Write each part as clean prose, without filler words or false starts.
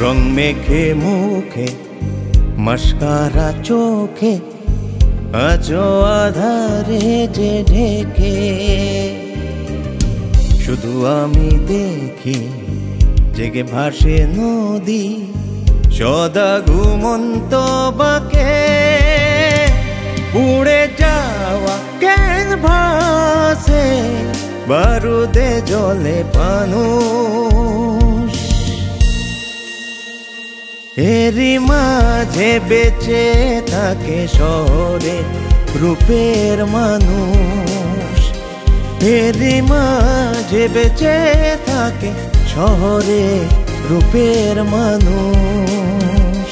রং মেখে মুখে মস্কারা চোখে আজো আধারে যে ঢেকে শুধু আমি দেখি জেগে ভাসে নদী সদা ঘুমন্ত বাঁকে উড়ে যাওয়া ক্যানভাসে বারুদে জলে মানুষ এরই মাঝে বেঁচে থাকে শহরে রূপের মানুষ এরই মাঝে বেঁচে থাকে শহরে রূপের মানুষ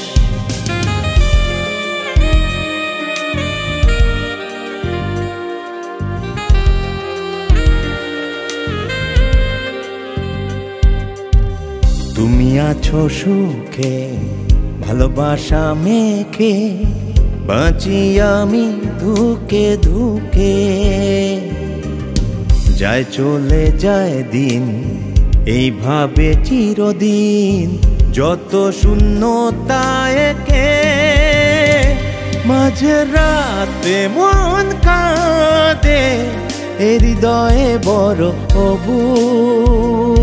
তুমি আছো সুখে ভালোবাসা মেখে বাঁচি আমি ধুকে ধুকে যায় চলে যায় দিন এইভাবে চিরদিন যত শূন্যতা একে মাঝে রাতে মন কাঁদে এ হৃদয়ে বড় অবুঝ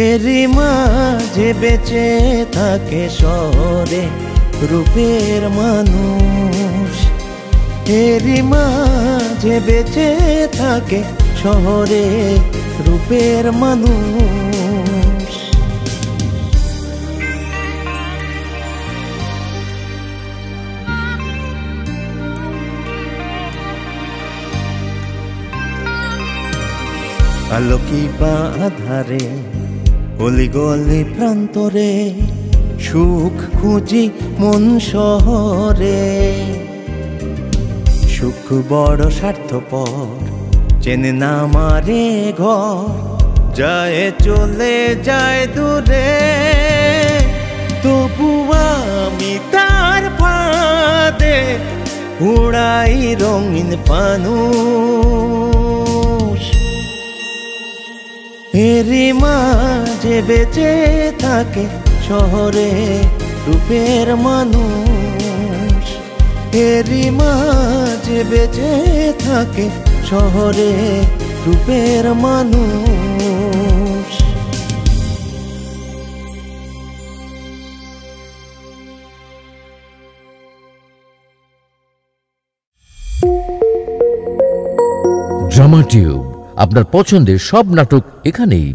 এরই মাঝে বেঁচে থাকে শহরে রূপের মানুষ এরই মাঝে বেঁচে থাকে শহরে রূপের মানুষ আলোকি বা আধারে অলিগলি প্রান্তরে সুখ খুঁজি মন শহরে সুখ বড় স্বার্থপর চেনে না মারে ঘর যায় চলে যায় দূরে তবু আমি তার ফাঁদে উড়াই রঙিন ফানুষ এরই মাঝে বেঁচে থাকে শহরে রূপের মানুষ এরই মাঝে বেঁচে থাকে শহরে রূপের মানুষ ড্রামা টিউব আপনার পছন্দের সব নাটক এখানেই।